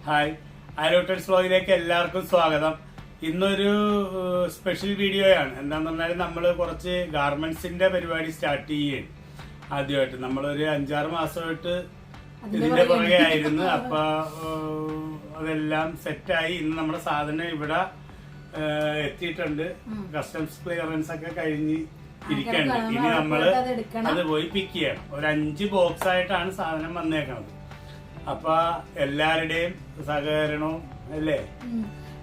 Hi, ആരോട്ടൻസ് വ്ലോഗിലേക്ക് എല്ലാവർക്കും സ്വാഗതം. ഇന്നൊരു സ്പെഷ്യൽ വീഡിയോയാണ്. എന്താന്ന് പറഞ്ഞാൽ നമ്മൾ കുറച്ച് ഗാർമെന്റ്സിന്റെ പരിപാടി സ്റ്റാർട്ട് ചെയ്യുകയാണ്. ആദ്യമായിട്ട് നമ്മളൊരു 5-6 മാസമായിട്ട് ഇതിന്റെ പുറകെ ആയിരുന്നു. അപ്പൊ അതെല്ലാം സെറ്റായി. ഇന്ന് നമ്മുടെ സാധനം ഇവിടെ എത്തിയിട്ടുണ്ട്. കസ്റ്റംസ് ക്ലിയറൻസ് ഒക്കെ കഴിഞ്ഞ് ഇരിക്കണ്ട്. ഇനി നമ്മള് അത് പോയി പിക്ക് ചെയ്യണം. ഒരു 5 ബോക്സ് ആയിട്ടാണ് സാധനം വന്നേക്കണത്. അപ്പൊ എല്ലാവരുടെയും സഹകരണവും അല്ലേ.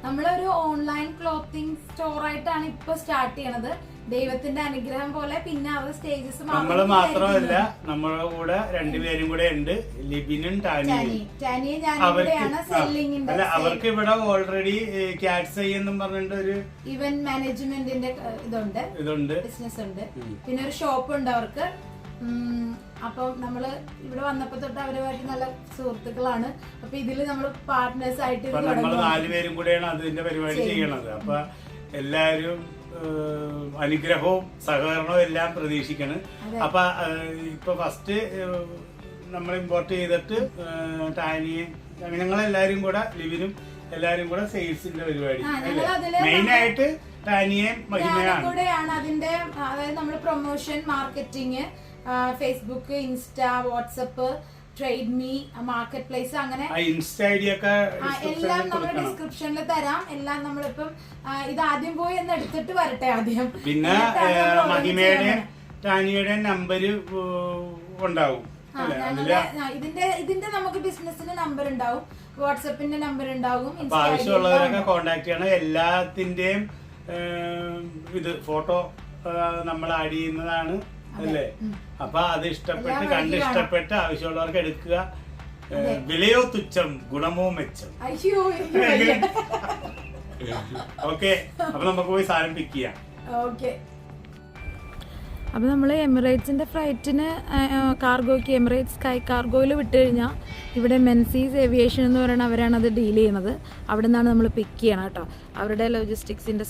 നമ്മളൊരു ഓൺലൈൻ ക്ലോത്തിങ് സ്റ്റോർ ആയിട്ടാണ് ഇപ്പൊ സ്റ്റാർട്ട് ചെയ്യണത്. ദൈവത്തിന്റെ അനുഗ്രഹം പോലെ. പിന്നെ അവരുടെ സ്റ്റേജസ് നമ്മള് മാത്രമല്ല, നമ്മുടെ കൂടെ 2 പേരും കൂടെ ഉണ്ട്, ലിബിനും ടാനിയും. അവർക്ക് ഇവിടെ ഓൾറെഡി ക്യാറ്റ്സ് എന്നും പറഞ്ഞിട്ട് ഒരു ഇവന്റ് മാനേജ്മെന്റിന്റെ ഇതുണ്ട്, ബിസിനസ് ഉണ്ട്. പിന്നെ ഒരു ഷോപ്പ് ഉണ്ട് അവർക്ക്. അപ്പൊ നമ്മള് ഇവിടെ വന്നപ്പോ തൊട്ട് അവരുമായിട്ട് നല്ല സുഹൃത്തുക്കളാണ്. അപ്പൊ ഇതില് നമ്മള് പാർട്ട്നേഴ്സ് ആയിട്ട് നമ്മൾ 4 പേരും കൂടെയാണ് അതിന്റെ പരിപാടി ചെയ്യണത്. അപ്പൊ എല്ലാരും അനുഗ്രഹവും സഹകരണവും എല്ലാം പ്രതീക്ഷിക്കണം. അപ്പൊ ഇപ്പൊ ഫസ്റ്റ് നമ്മൾ ഇമ്പോർട്ട് ചെയ്തിട്ട് ടാനിയും ഞങ്ങളെല്ലാരും കൂടെ, ലിവിനും എല്ലാരും കൂടെ സെയിൽസിന്റെ പരിപാടി. മെയിൻ ആയിട്ട് ടാനിയും മഹിമയാണ് അതിന്റെ. അതായത് നമ്മള് promotion, marketing, Facebook, insta, WhatsApp, trade me, market place, അങ്ങനെ ഇൻസ്റ്റ ഐഡി ഒക്കെ എല്ലാം നമ്മൾ ഡിസ്ക്രിപ്ഷനിൽ തരാം. എല്ലാം നമ്മളിപ്പം ഇത് ആദ്യം പോയി എന്ന് എടുത്തിട്ട് വരട്ടെ ആദ്യം. പിന്നെ മഹിമയുടെ ടാനിയുടെ നമ്പര് ഉണ്ടാവും. ഇതിന്റെ നമുക്ക് ബിസിനസിന്റെ നമ്പർ ഉണ്ടാവും, വാട്സപ്പിന്റെ നമ്പർ ഉണ്ടാവും. ആവശ്യമുള്ളവരൊക്കെ കോണ്ടാക്ട് ചെയ്യണം. എല്ലാത്തിന്റെയും ഇത് ഫോട്ടോ നമ്മൾ ആഡ് ചെയ്യുന്നതാണ് അല്ലേ. അപ്പൊ അത് ഇഷ്ടപ്പെട്ട് ആവശ്യമുള്ളവർക്ക് എടുക്കുക. വിലയോ തുച്ഛം, ഗുണമോ മെച്ചം. ഓക്കെ, അപ്പൊ നമുക്ക് പോയി സാധനം പിക്ക് ചെയ്യാം. അപ്പോൾ നമ്മൾ എമിറേറ്റ്സിൻ്റെ ഫ്ലൈറ്റിന് കാർഗോയ്ക്ക് എമിറേറ്റ്സ് സ്കൈ കാർഗോയിൽ വിട്ട് കഴിഞ്ഞാൽ ഇവിടെ മെൻസീസ് ഏവിയേഷൻ എന്ന് പറയുന്ന അവരാണ് അത് ഡീൽ ചെയ്യുന്നത്. അവിടെ നിന്നാണ് നമ്മൾ പിക്ക് ചെയ്യണം കേട്ടോ. അവരുടെ ലോജിസ്റ്റിക്സിൻ്റെ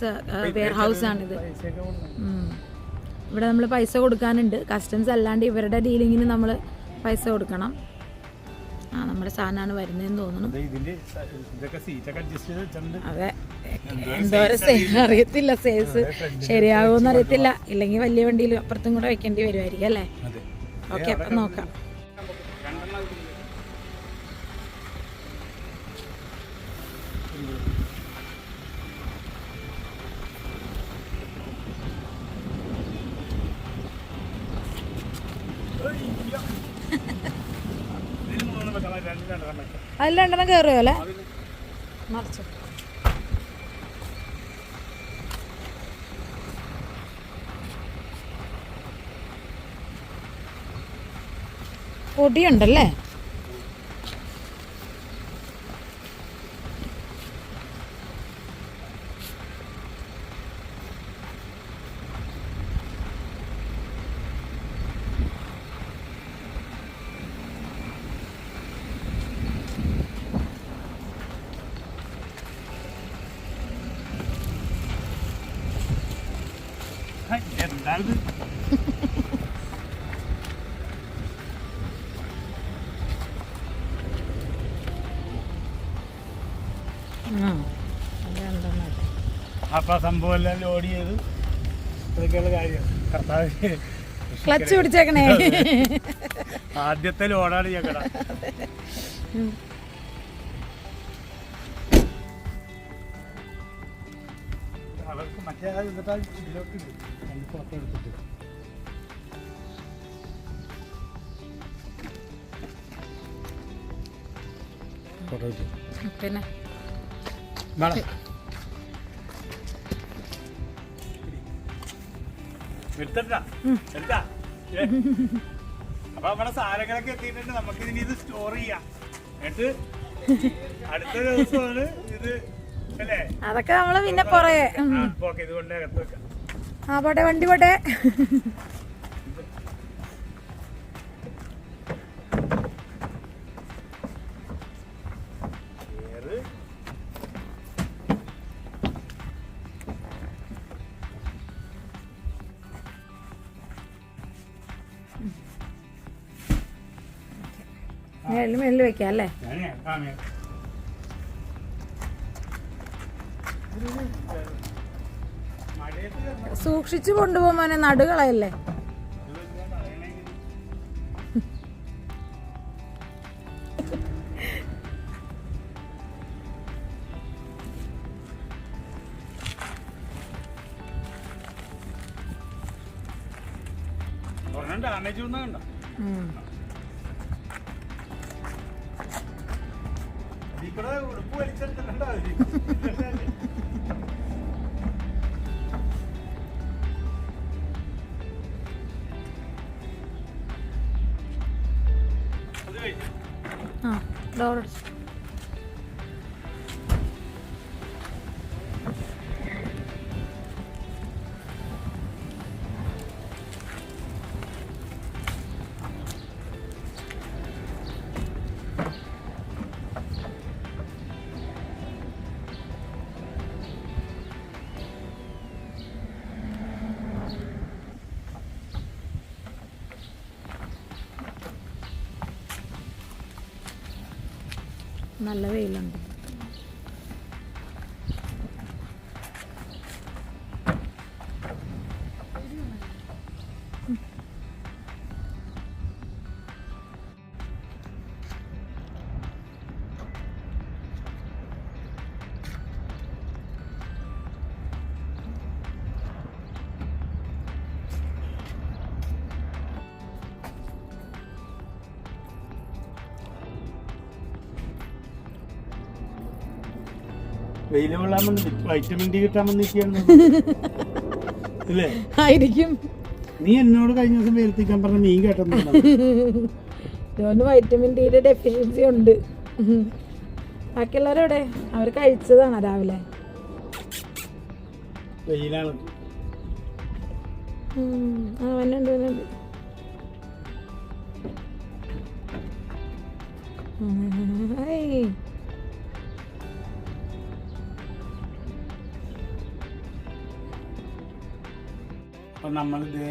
വെയർ ഹൗസാണിത്. ഇവിടെ നമ്മൾ പൈസ കൊടുക്കാനുണ്ട്. കസ്റ്റംസ് അല്ലാണ്ട് ഇവരുടെ ഡീലിങ്ങിന് നമ്മൾ പൈസ കൊടുക്കണം. നമ്മുടെ സാധനമാണ് വരുന്നതെന്ന് തോന്നുന്നു. അതെ, എന്തോരം അറിയത്തില്ല, സൈസ് ശരിയാകുമെന്ന് അറിയത്തില്ല. ഇല്ലെങ്കിൽ വലിയ വണ്ടിയിൽ അപ്പുറത്തും കൂടെ വെക്കേണ്ടി വരുമായിരിക്കും അല്ലേ. ഓക്കെ, അപ്പം നോക്കാം. അതിൽ 2 കയറിയോ അല്ലേ, മറിച്ചു. പൊടിയുണ്ടല്ലേ. എന്താണിത്? അപ്പൊ സംഭവം എല്ലാം ലോഡ് ചെയ്ത് അതൊക്കെയുള്ള കാര്യം. കർത്താവ് ക്ലച്ച് പിടിച്ചേക്കണേ. ആദ്യത്തെ ലോഡാണ് ഞങ്ങട. അവർക്ക് മറ്റേ ഇതിലോട്ട് ഫോട്ടോ എടുത്തിട്ട് ഫോട്ടോ പിന്നെ എടുത്താ. അപ്പൊ നമ്മുടെ സാധനങ്ങളൊക്കെ എത്തിയിട്ടുണ്ട്. നമുക്ക് ഇനി ഇത് സ്റ്റോർ ചെയ്യാം. എന്നിട്ട് അടുത്ത ദിവസമാണ് ഇത് അല്ലേ. അതൊക്കെ നമ്മള് പിന്നെ പുറകെ ഇതുകൊണ്ട് അകത്ത് വെക്കാം. പോട്ടെ, വണ്ടി പോട്ടെ. മേളിൽ വെക്കാം അല്ലേ. സൂക്ഷിച്ചു കൊണ്ടുപോകാൻ നടുകളയല്ലേ. ഡാമേജ് ഒന്നും കണ്ടോ? ഇവിടെ ഉടുപ്പ് വലിച്ചെടുത്തിട്ടുണ്ടോ? ഡോർ നല്ല വെയിലുണ്ട്. വെയില് കൊള്ളാൻ വൈറ്റമിൻ ഡി കിട്ടാൻ വന്നിരിക്കുകയാണ് അല്ലേ? ആയിരിക്കും. നീ എന്നോട് കഴിഞ്ഞ ദിവസം വെയിലത്തിക്കാൻ പറഞ്ഞ മീൻ കേട്ടോ. വൈറ്റമിൻ ഡിയുടെ ഡെഫിഷ്യൻസി ഉണ്ട്. ബാക്കിയുള്ളവരെവിടെ? അവർ കഴിച്ചതാണ് രാവിലെ. വെയിലാണ്. വന്നുണ്ട്. അപ്പം നമ്മളിത്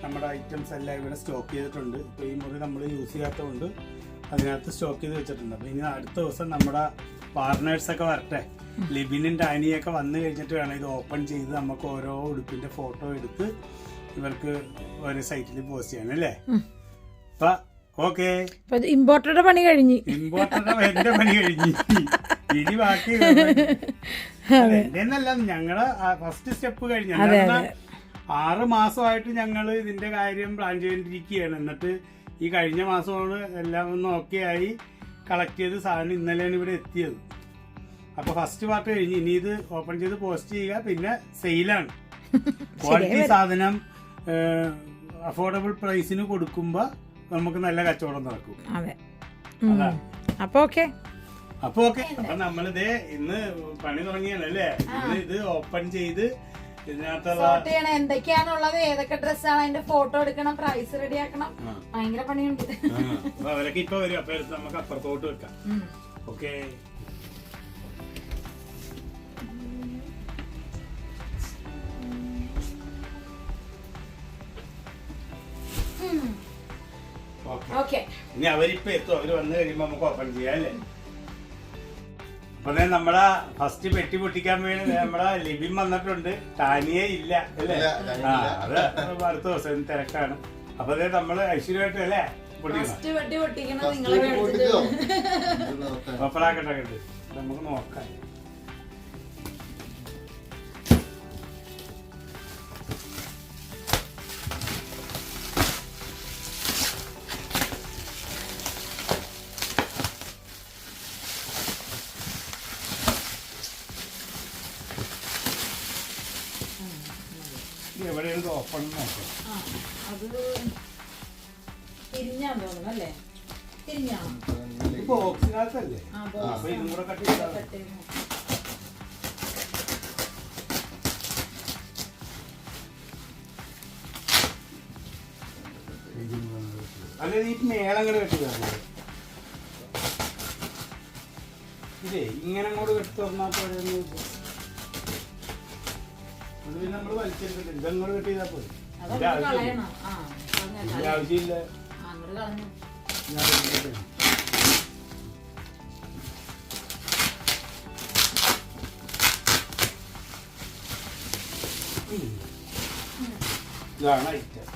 നമ്മുടെ ഐറ്റംസ് എല്ലാം ഇവിടെ സ്റ്റോക്ക് ചെയ്തിട്ടുണ്ട്. ഇപ്പോൾ ഈ മുറി നമ്മൾ യൂസ് ചെയ്യാത്തതുകൊണ്ട് അതിനകത്ത് സ്റ്റോക്ക് ചെയ്ത് വെച്ചിട്ടുണ്ട്. അപ്പോൾ ഇനി അടുത്ത ദിവസം നമ്മുടെ പാർട്ട്നേഴ്സൊക്കെ വരട്ടെ, ലിബിനും ഡാനിയൊക്കെ വന്നു കഴിഞ്ഞിട്ട് വേണം ഇത് ഓപ്പൺ ചെയ്ത് നമുക്ക് ഓരോ ഉടുപ്പിൻ്റെ ഫോട്ടോ എടുത്ത് ഇവർക്ക് ഓരോ സൈറ്റിൽ പോസ്റ്റ് ചെയ്യണം അല്ലേ? അപ്പം ഓക്കെ, ഇമ്പോർട്ടറുടെ പണി കഴിഞ്ഞ്, ഇമ്പോർട്ടന്റ് എന്റെ പണി കഴിഞ്ഞ്. ഇനി ബാക്കി എന്റെന്നല്ല, ഞങ്ങളുടെ ഫസ്റ്റ് സ്റ്റെപ്പ് കഴിഞ്ഞ 6 മാസമായിട്ട് ഞങ്ങൾ ഇതിന്റെ കാര്യം പ്ലാൻ ചെയ്തിരിക്കുകയാണ്. എന്നിട്ട് ഈ കഴിഞ്ഞ മാസമാണ് എല്ലാം ഒന്ന് ഓക്കെ ആയി കളക്ട് ചെയ്ത് സാധനം ഇന്നലെയാണ് ഇവിടെ എത്തിയത്. അപ്പോൾ ഫസ്റ്റ് പാർട്ട് കഴിഞ്ഞ് ഇനി ഇത് ഓപ്പൺ ചെയ്ത് പോസ്റ്റ് ചെയ്യുക, പിന്നെ സെയിലാണ്. ക്വാളിറ്റി സാധനം അഫോർഡബിൾ പ്രൈസിന് കൊടുക്കുമ്പോൾ നമുക്ക് നല്ല കച്ചവടം നടക്കും. അപ്പൊ ഓക്കെ അപ്പൊ നമ്മളിത് ഇന്ന് പണി തുടങ്ങിയാണല്ലേ. ഇന്ന് ഇത് ഓപ്പൺ ചെയ്ത് എന്തൊക്കെയാണുള്ളത്, ഏതൊക്കെ ഡ്രസ്സാണ്, അതിന്റെ ഫോട്ടോ എടുക്കണം, പ്രൈസ് റെഡിയാക്കണം, ഭയങ്കര പണിയുണ്ട്. അവരൊക്കെ ഇപ്പൊ വരും. അപ്പൊ നമുക്ക് അപ്പുറത്തോട്ട് വെക്കാം. ഓക്കെ, ഇനി അവരിപ്പോ എത്തും. അവര് വന്നു കഴിയുമ്പോ നമുക്ക് ഓപ്പൺ ചെയ്യാം അല്ലേ? അപ്പൊ നമ്മളെ ഫസ്റ്റ് പെട്ടി പൊട്ടിക്കാൻ വേണ്ടി നമ്മളെ ലിബിൻ വന്നിട്ടുണ്ട്. ടാനിയെ ഇല്ല അല്ലേ? അത് അടുത്ത ദിവസം തിരക്കാണ്. അപ്പൊ നമ്മള് ഐശ്വര്യമായിട്ട് അല്ലേ ഓപ്പണാക്കട്ടെ, നമുക്ക് നോക്കാം. എവിടെയാണ് ഓപ്പൺ നോക്കാം. ബോക്സിനകത്തല്ലേ? അപ്പൊ ഇതും കൂടെ കട്ട് ചെയ്താൽ അല്ലെ ഈ മേളങ്ങട് കെട്ടി തരണം. ഇതേ ഇങ്ങനെ അങ്ങോട്ട് കെട്ടി തുറന്നാൽ പോലെന്ന് അത് പിന്നെ നമ്മള് വലിച്ചെടുക്കട്ടെ. ഇതങ്ങോട്ട് കെട്ടി ചെയ്താൽ പോയി. ആവശ്യമില്ല. ഇതാണ് ഐറ്റം.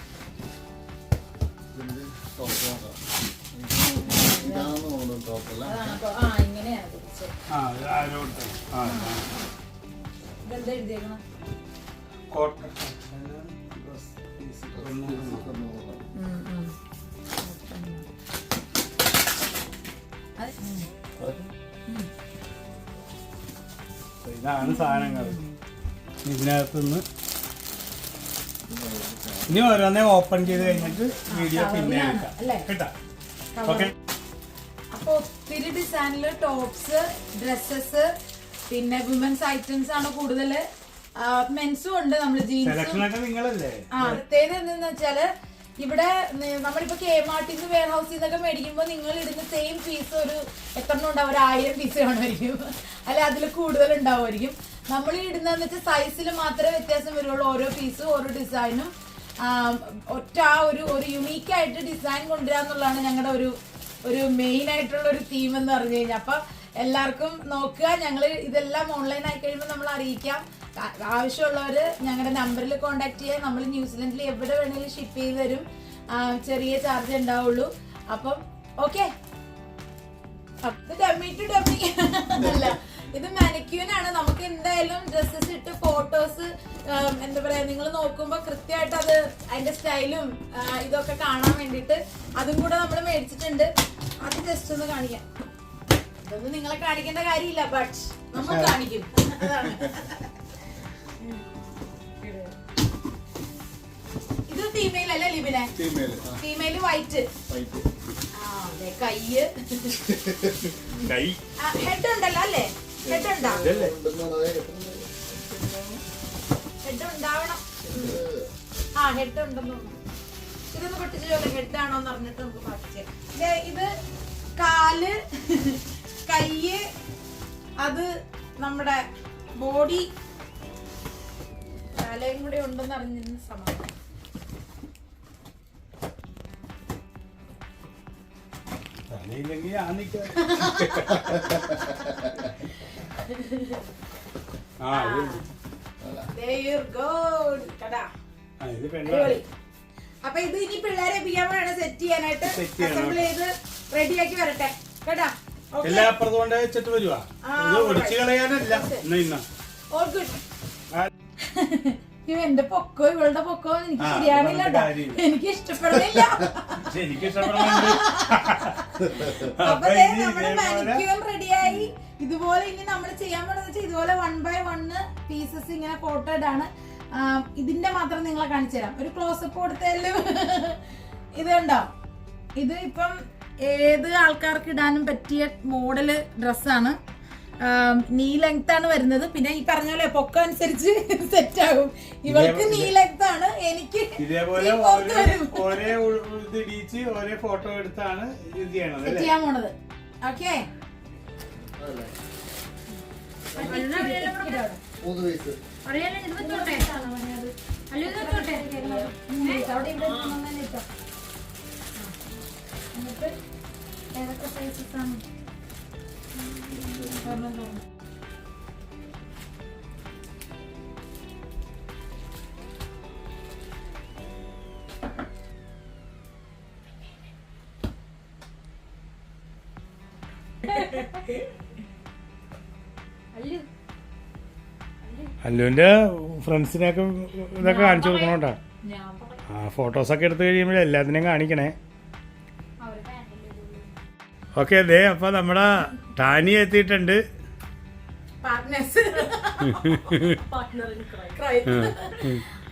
കോട്ടൺ ഇതാണ് സാധനങ്ങൾ. ഇതിനകത്തുനിന്ന് ഇനി ഓരോന്നേ ഓപ്പൺ ചെയ്ത് കഴിഞ്ഞിട്ട് വീഡിയോ പിന്നെ കേട്ടാ. ഓക്കെ. അപ്പൊ ഒത്തിരി ഡിസൈനില് ടോപ്സ്, ഡ്രസ്സസ്, പിന്നെ വിമൻസ് ഐറ്റംസ് ആണ് കൂടുതല്. മെൻസും ഉണ്ട്. നമ്മള് ജീൻസും. നിങ്ങളല്ലേ പ്രത്യേകത എന്താന്ന് വെച്ചാല് ഇവിടെ നമ്മളിപ്പോ കെ-മാർട്ടിന്ന് വെയർ ഹൗസിൽ നിന്നൊക്കെ മേടിക്കുമ്പോ നിങ്ങൾ ഇടുന്ന സെയിം പീസ് ഒരു എത്ര ഉണ്ടാവും, ഒരു 1000 പീസ് കാണുമായിരിക്കും, അല്ലെ അതിൽ കൂടുതൽ ഉണ്ടാവുമായിരിക്കും. നമ്മൾ ഇടുന്നതെന്ന് വെച്ചാൽ സൈസിൽ മാത്രമേ വ്യത്യാസം വരുള്ളൂ. ഓരോ പീസും ഓരോ ഡിസൈനും ഒറ്റ ഒരു യുണീക്ക് ആയിട്ട് ഡിസൈൻ കൊണ്ടുവരാന്നുള്ളതാണ് ഞങ്ങളുടെ ഒരു മെയിൻ ആയിട്ടുള്ള ഒരു തീം എന്ന് പറഞ്ഞു കഴിഞ്ഞാൽ. അപ്പൊ എല്ലാവർക്കും നോക്കുക. ഞങ്ങൾ ഇതെല്ലാം ഓൺലൈൻ ആയി കഴിയുമ്പോൾ നമ്മൾ അറിയിക്കാം. ആവശ്യമുള്ളവര് ഞങ്ങളുടെ നമ്പറിൽ കോൺടാക്ട് ചെയ്യാം. നമ്മൾ ന്യൂസിലൻഡിൽ എവിടെ വേണമെങ്കിലും ഷിപ്പ് ചെയ്ത് തരും. ചെറിയ ചാർജ് ഉണ്ടാവുള്ളൂ. അപ്പം ഓക്കെ. അല്ല, ഇത് മാനിക്യൂനാണ്. നമുക്ക് എന്തായാലും ഡ്രസ്സസ് ഇട്ട് ഫോട്ടോസ് എന്താ പറയാ, നിങ്ങൾ നോക്കുമ്പോ കൃത്യമായിട്ട് അത് അതിന്റെ സ്റ്റൈലും ഇതൊക്കെ കാണാൻ വേണ്ടിട്ട് അതും കൂടെ നമ്മൾ മേടിച്ചിട്ടുണ്ട്. അത് ജസ്റ്റ് ഒന്ന് കാണിക്കാം. ഇതൊന്നും നിങ്ങളെ കാണിക്കേണ്ട കാര്യമില്ല, ബട്ട് നമ്മൾ കാണിക്കും. അതാണ്. ഇത് ഫീമെയിൽ അല്ലേ ലിബിനെ? Female white. കയ്യ് ഹെഡ് ഉണ്ടല്ലോ അല്ലേ? ഹെഡ് ഹെഡ് ഉണ്ടാവണം. ഹെഡ് ഉണ്ടെന്ന് തോന്നുന്നു. ഇതൊന്ന് പൊട്ടിച്ച് ഹെഡ് ആണോന്ന് പറഞ്ഞിട്ട് നമുക്ക് പൊട്ടിച്ച്. ഇത് കാല്, കയ്യ്, അത് നമ്മുടെ ബോഡി, തലയും കൂടെ ഉണ്ടെന്ന് അറിഞ്ഞിരുന്ന സമാധാനം. അപ്പൊ ഇത് ഇനി പിള്ളേരെ പിയാമാണ് സെറ്റ് ചെയ്യാനായിട്ട് അസംബിൾ ചെയ്ത് റെഡിയാക്കി വരട്ടെ കേട്ടാ. എല്ലാ അപ്പുറത്ത് കൊണ്ട് വെച്ചിട്ട് വരുവാ. ഒടിച്ചു കളയാനല്ല. All good. എന്റെ പൊക്കോ ഇവളുടെ പൊക്കോ എനിക്ക് ശരിയാണില്ല. എനിക്ക് ഇഷ്ടപ്പെടുന്നില്ല. അപ്പൊ നമ്മുടെ മാനിക്യൂർ റെഡിയായി. ഇതുപോലെ ഇനി നമ്മൾ ചെയ്യാൻ പോകുന്നത് വെച്ചാൽ ഇതുപോലെ 1 by 1 പീസസ് ഇങ്ങനെ കോട്ടഡ് ആണ്. ഇതിന്റെ മാത്രം നിങ്ങളെ കാണിച്ചു തരാം. ഒരു ക്ലോസപ്പ് കൊടുത്താലും ഇത് കണ്ടോ. ഇത് ഇപ്പം ഏത് ആൾക്കാർക്ക് ഇടാനും പറ്റിയ മോഡല് ഡ്രസ്സാണ്. നീ ലെങ്ത് ആണ് വരുന്നത്. പിന്നെ ഈ പറഞ്ഞ പോലെ പൊക്കം അനുസരിച്ച് സെറ്റ് ആകും. ഇവൾക്ക് നീ ലെങ്ത് ആണ്, എനിക്ക് ഇതേപോലെ ഫോട്ടോ എടുത്താണ് ചെയ്യാൻ പോണത്. ഓക്കെ. എന്നിട്ട് ഏതൊക്കെ സൈസസ് ആണ്? അല്ലുവിന്റെ ഫ്രണ്ട്സിനെയൊക്കെ ഇതൊക്കെ കാണിച്ചു കൊടുക്കണം കേട്ടോ. ഫോട്ടോസൊക്കെ എടുത്തു കഴിയുമ്പോൾ എല്ലാത്തിനെയും കാണിക്കണേ. ഓക്കെ. അതെ, അപ്പൊ നമ്മുടെ ടാനി എത്തിയിട്ടുണ്ട്.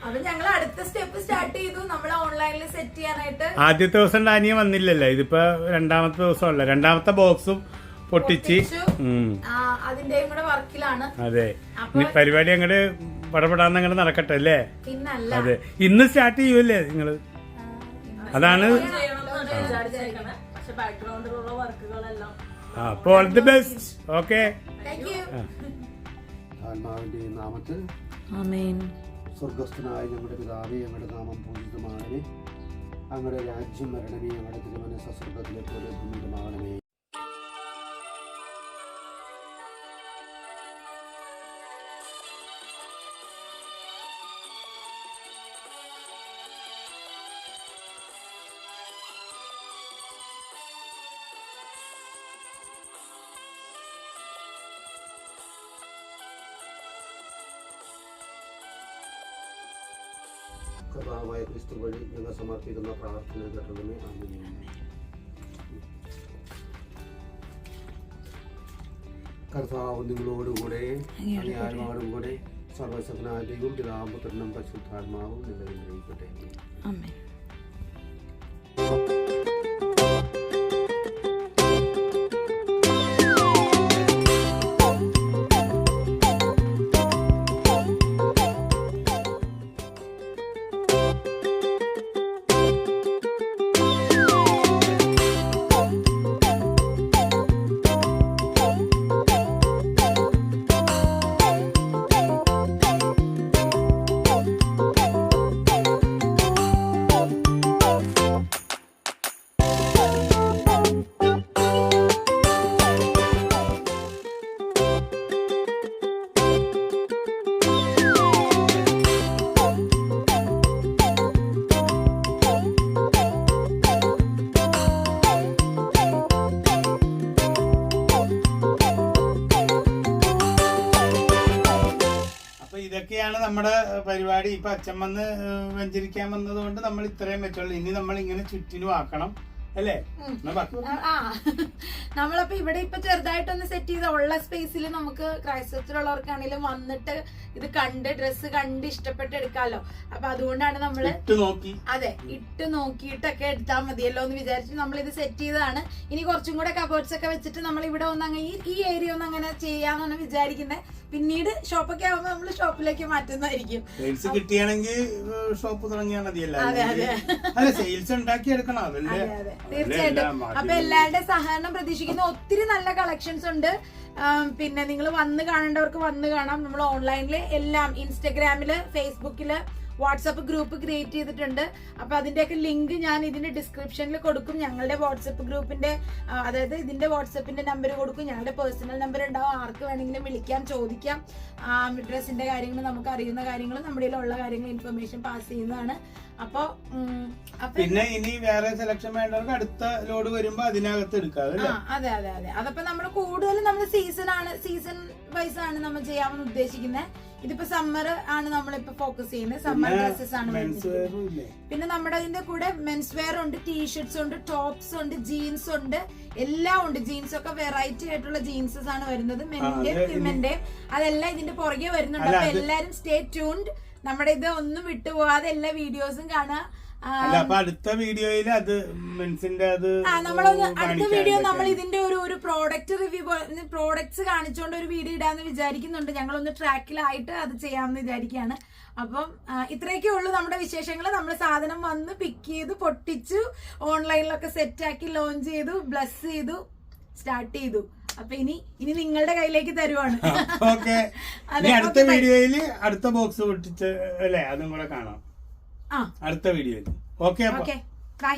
അപ്പൊ ഞങ്ങൾ അടുത്ത സ്റ്റെപ്പ് സ്റ്റാർട്ട് ചെയ്തു. നമ്മൾ ഓൺലൈനിൽ സെറ്റ് ചെയ്യാനായിട്ട്. ആദ്യത്തെ ദിവസം ടാനിയ വന്നില്ലല്ലോ. ഇതിപ്പോ രണ്ടാമത്തെ ദിവസമല്ല. രണ്ടാമത്തെ ബോക്സും പൊട്ടിച്ച് അതിന്റെയും കൂടെ വർക്കിലാണ്. അതെ, പരിപാടി അങ്ങോട്ട് പടപെടാന്ന് അങ്ങോട്ട് നടക്കട്ടെ അല്ലേ? പിന്നല്ല. അതെ, ഇന്ന് സ്റ്റാർട്ട് ചെയ്യൂല്ലേ നിങ്ങള്? അതാണ്. അപ്പൊ ഓൾ ദി ബെസ്റ്റ്. ഓക്കെ. ആത്മാവിന്റെ നാമത്തിൽ സ്വർഗസ്ഥനായ ഞങ്ങളുടെ പിതാവേ, ഞങ്ങളുടെ നാമം പൂജിതമാണമേ. അങ്ങയുടെ രാജ്യം വരണമേ. ഞങ്ങളുടെ തിരുമനസ്സ് സ്വർഗത്തിലെ പോലെ ഭൂമിയിലുമാകണമേ. കർത്താവായ ക്രിസ്തു വഴി ഞങ്ങൾ സമർപ്പിക്കുന്ന പ്രാർത്ഥന കേട്ടതുമേ. ആമേൻ. കർത്താവ് നിങ്ങളോടുകൂടെ അങ്ങയാരോടും കൂടെ സർവശക്തനായ ദൈവം പിതാവും പുത്രനും പരിശുദ്ധാത്മാവും നിങ്ങളെ ഗ്രഹിക്കട്ടെ. ആമേൻ. ഇതൊക്കെയാണ് നമ്മുടെ പരിപാടി. ഇപ്പൊ അച്ഛൻ വന്ന് വെഞ്ചരിക്കാൻ വന്നത് കൊണ്ട് നമ്മൾ ഇത്രയും വെച്ചോളൂ. ഇനി നമ്മൾ ഇങ്ങനെ ചുറ്റിനും ആക്കണം അല്ലേ? നമ്മളപ്പോ ഇവിടെ ഇപ്പൊ ചെറുതായിട്ടൊന്ന് സെറ്റ് ചെയ്ത ഉള്ള സ്പേസിൽ നമുക്ക് ക്രൈസ്തവത്തിലുള്ളവർക്കാണെങ്കിലും വന്നിട്ട് ഇത് കണ്ട് ഡ്രസ്സ് കണ്ട് ഇഷ്ടപ്പെട്ട് എടുക്കാമല്ലോ. അപ്പൊ അതുകൊണ്ടാണ് നമ്മള് അതെ ഇട്ട് നോക്കിയിട്ടൊക്കെ എടുത്താൽ മതിയല്ലോ എന്ന് വിചാരിച്ച് നമ്മൾ ഇത് സെറ്റ് ചെയ്തതാണ്. ഇനി കുറച്ചും കൂടെ കബോർഡ്സ് ഒക്കെ വെച്ചിട്ട് നമ്മൾ ഇവിടെ ഒന്ന് അങ്ങനെ ഈ ഏരിയ ഒന്ന് അങ്ങനെ ചെയ്യാന്നാണ് വിചാരിക്കുന്നത്. പിന്നീട് ഷോപ്പൊക്കെ ആവുമ്പോ നമ്മള് ഷോപ്പിലേക്ക് മാറ്റുന്നതായിരിക്കും. കിട്ടിയാണെങ്കിൽ ഷോപ്പ് തുടങ്ങിയാൽ മതിയല്ലോ. സെയിൽസ് ഉണ്ടാക്കി എടുക്കണം. തീർച്ചയായിട്ടും. അപ്പൊ എല്ലാവരുടെ സഹകരണം പ്രതീക്ഷിക്കുന്നു. ഒത്തിരി നല്ല കളക്ഷൻസ് ഉണ്ട്. പിന്നെ നിങ്ങൾ വന്ന് കാണേണ്ടവർക്ക് വന്ന് കാണാം. നമ്മൾ ഓൺലൈനിൽ എല്ലാം ഇൻസ്റ്റഗ്രാമില്, ഫേസ്ബുക്കില്, വാട്സപ്പ് ഗ്രൂപ്പ് ക്രിയേറ്റ് ചെയ്തിട്ടുണ്ട്. അപ്പൊ അതിന്റെയൊക്കെ ലിങ്ക് ഞാൻ ഇതിന്റെ ഡിസ്ക്രിപ്ഷനിൽ കൊടുക്കും. ഞങ്ങളുടെ വാട്സപ്പ് ഗ്രൂപ്പിന്റെ അതായത് ഇതിന്റെ വാട്സപ്പിന്റെ നമ്പർ കൊടുക്കും. ഞങ്ങളുടെ പേഴ്സണൽ നമ്പർ ഉണ്ടാവും. ആർക്ക് വേണമെങ്കിലും വിളിക്കാം, ചോദിക്കാം. ഡ്രസ്സിന്റെ കാര്യങ്ങൾ, നമുക്ക് അറിയുന്ന കാര്യങ്ങൾ, നമ്മുടെ ഉള്ള കാര്യങ്ങൾ ഇൻഫർമേഷൻ പാസ് ചെയ്യുന്നതാണ്. അപ്പൊ പിന്നെ ഇനി വേറെ സെലക്ഷൻ വേണ്ടവർക്ക് അടുത്ത ലോഡ് വരുമ്പോ അതിനകത്ത് എടുക്കാം. അതെ അതെ അതെ. അതപ്പോ നമ്മൾ കൂടുതലും നമ്മൾ സീസൺ വൈസ് ആണ് നമ്മൾ ചെയ്യാമെന്ന് ഉദ്ദേശിക്കുന്നത്. ഇതിപ്പോ സമ്മർ ആണ് നമ്മളിപ്പോ ഫോക്കസ് ചെയ്യുന്നത്. സമ്മർ ഡ്രസ്സസ് ആണ്. പിന്നെ നമ്മുടെ അതിന്റെ കൂടെ മെൻസ് വെയർ ഉണ്ട്, ടീഷർട്സ് ഉണ്ട്, ടോപ്സ് ഉണ്ട്, ജീൻസ് ഉണ്ട്, എല്ലാം ഉണ്ട്. ജീൻസ് ഒക്കെ വെറൈറ്റി ആയിട്ടുള്ള ജീൻസസ് ആണ് വരുന്നത്, മെന്നിന്റെയും വിമന്റെയും. അതെല്ലാം ഇതിന്റെ പുറകെ വരുന്നുണ്ട്. അപ്പൊ എല്ലാരും സ്റ്റേ ട്യൂൺഡ്. നമ്മുടെ ഇത് ഒന്നും വിട്ടുപോകാതെ എല്ലാ വീഡിയോസും കാണാം. അടുത്ത വീഡിയോയിൽ അത് മെൻസിന്റെ അടുത്ത വീഡിയോ നമ്മൾ ഇതിന്റെ ഒരു പ്രോഡക്റ്റ് റിവ്യൂ, പ്രോഡക്ട്സ് കാണിച്ചുകൊണ്ട് ഒരു വീഡിയോ ഇടാന്ന് വിചാരിക്കുന്നുണ്ട്. ഞങ്ങളൊന്ന് ട്രാക്കിലായിട്ട് അത് ചെയ്യാമെന്ന് വിചാരിക്കുകയാണ്. അപ്പം ഇത്രയൊക്കെ ഉള്ളൂ നമ്മുടെ വിശേഷങ്ങൾ. നമ്മൾ സാധനം വന്ന് പിക്ക് ചെയ്തു, പൊട്ടിച്ചു, ഓൺലൈനിലൊക്കെ സെറ്റ് ആക്കി, ലോഞ്ച് ചെയ്തു, ബ്ലസ് ചെയ്തു, സ്റ്റാർട്ട് ചെയ്തു. അപ്പൊ ഇനി നിങ്ങളുടെ കയ്യിലേക്ക് തരുവാണ്. അടുത്ത വീഡിയോയിൽ അടുത്ത ബോക്സ് പൊട്ടിച്ച് അല്ലേ അതും കൂടെ കാണാം അടുത്ത വീഡിയോയിൽ. Okay bye.